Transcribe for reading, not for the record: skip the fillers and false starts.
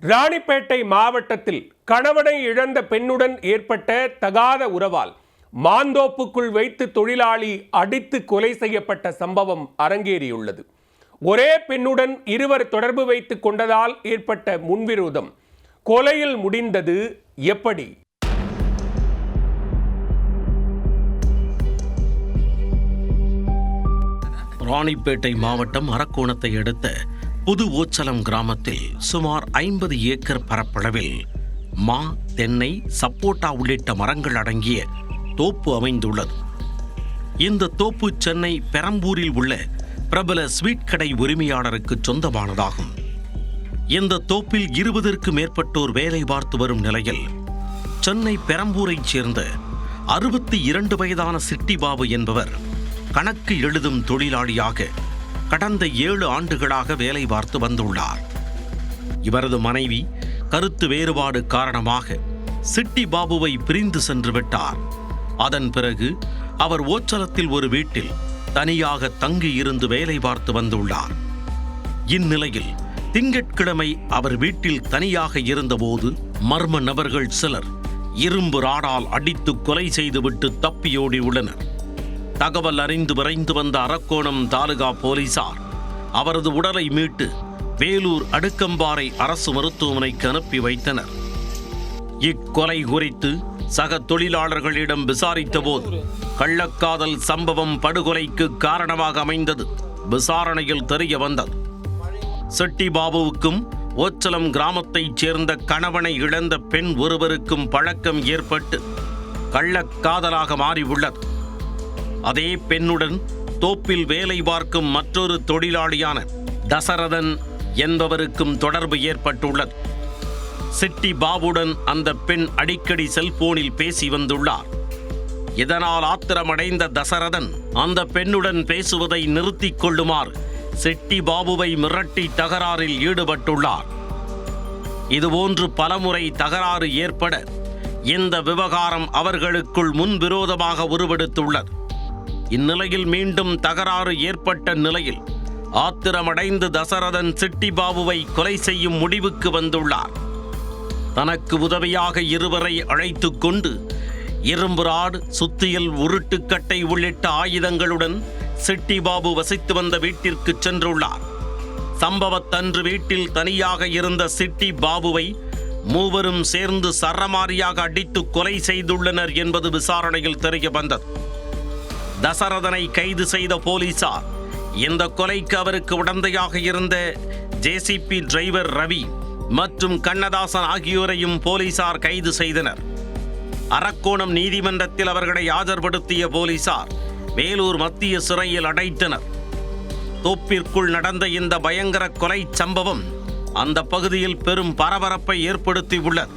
ராணிப்பேட்டை மாவட்டத்தில் கணவனை இழந்த பெண்ணுடன் ஏற்பட்ட தகாத உறவால் மாந்தோப்புக்குள் வைத்து தொழிலாளி அடித்து கொலை செய்யப்பட்ட சம்பவம் அரங்கேறியுள்ளது. ஒரே பெண்ணுடன் இருவர் தொடர்பு வைத்துக் கொண்டதால் ஏற்பட்ட முன்விரோதம் கொலையில் முடிந்தது எப்படி? ராணிப்பேட்டை மாவட்டம் அரக்கோணத்தை அடுத்த புது ஓச்சலம் கிராமத்தில் சுமார் 50 ஏக்கர் பரப்பளவில் மா, தென்னை, சப்போட்டா உள்ளிட்ட மரங்கள் அடங்கிய தோப்பு அமைந்துள்ளது. இந்த தோப்பு சென்னை பெரம்பூரில் உள்ள பிரபல ஸ்வீட் கடை உரிமையாளருக்கு சொந்தமானதாகும். இந்த தோப்பில் 20க்கும் மேற்பட்டோர் வேலை பார்த்து வரும் நிலையில் சென்னை பெரம்பூரைச் சேர்ந்த 62 வயதான சிட்டிபாபு என்பவர் கணக்கு எழுதும் தொழிலாளியாக கடந்த 7 ஆண்டுகளாக வேலை பார்த்து வந்துள்ளார். இவரது மனைவி கருத்து வேறுபாடு காரணமாக சிட்டிபாபுவை பிரிந்து சென்று விட்டார். அதன் பிறகு அவர் ஓச்சலத்தில் ஒரு வீட்டில் தனியாக தங்கி இருந்து வேலை பார்த்து வந்துள்ளார். இந்நிலையில் திங்கட்கிழமை அவர் வீட்டில் தனியாக இருந்தபோது மர்ம நபர்கள் சிலர் இரும்பு ராடால் அடித்து கொலை செய்துவிட்டு தப்பியோடி உள்ளனர். தகவல் அறிந்து விரைந்து வந்த அரக்கோணம் தாலுகா போலீசார் அவரது உடலை மீட்டு வேலூர் அடுக்கம்பாறை அரசு மருத்துவமனைக்கு அனுப்பி வைத்தனர். இக்கொலை குறித்து சக தொழிலாளர்களிடம் விசாரித்த போது கள்ளக்காதல் சம்பவம் படுகொலைக்கு காரணமாக அமைந்தது விசாரணையில் தெரிய வந்தது. சிட்டிபாபுவுக்கும் ஓச்சலம் கிராமத்தைச் சேர்ந்த கணவனை இழந்த பெண் ஒருவருக்கும் பழக்கம் ஏற்பட்டு கள்ளக்காதலாக மாறியுள்ளது. அதே பெண்ணுடன் தோப்பில் வேலை பார்க்கும் மற்றொரு தொழிலாளியான தசரதன் என்பவருக்கும் தொடர்பு ஏற்பட்டுள்ளது. சிட்டிபாபுடன் அந்த பெண் அடிக்கடி செல்போனில் பேசி வந்துள்ளார். இதனால் ஆத்திரமடைந்த தசரதன் அந்த பெண்ணுடன் பேசுவதை நிறுத்திக் கொள்ளுமாறு சிட்டிபாபுவை மிரட்டி தகராறில் ஈடுபட்டுள்ளார். இதுபோன்று பலமுறை தகராறு ஏற்பட இந்த விவகாரம் அவர்களுக்குள் முன்விரோதமாக உருவெடுத்துள்ளது. இந்நிலையில் மீண்டும் தகராறு ஏற்பட்ட நிலையில் ஆத்திரமடைந்து தசரதன் சிட்டிபாபுவை கொலை செய்யும் முடிவுக்கு வந்துள்ளார். தனக்கு உதவியாக இருவரை அழைத்து கொண்டு இரும்பு ராடு, சுத்தியல், உருட்டுக்கட்டை உள்ளிட்ட ஆயுதங்களுடன் சிட்டிபாபு வசித்து வந்த வீட்டிற்கு சென்றுள்ளார். சம்பவத்தன்று வீட்டில் தனியாக இருந்த சிட்டிபாபுவை மூவரும் சேர்ந்து சரமாரியாக அடித்து கொலை செய்துள்ளனர் என்பது விசாரணையில் தெரிய வந்தது. தசரதனை கைது செய்த போலீசார் இந்த கொலைக்கு அவருக்கு உடந்தையாக இருந்த ஜேசிபி டிரைவர் ரவி மற்றும் கண்ணதாசன் ஆகியோரையும் போலீசார் கைது செய்தனர். அரக்கோணம் நீதிமன்றத்தில் அவர்களை ஆஜர்படுத்திய போலீசார் வேலூர் மத்திய சிறையில் அடைத்தனர். தோப்பிற்குள் நடந்த இந்த பயங்கர கொலை சம்பவம் அந்த பகுதியில் பெரும் பரபரப்பை ஏற்படுத்தியுள்ளது.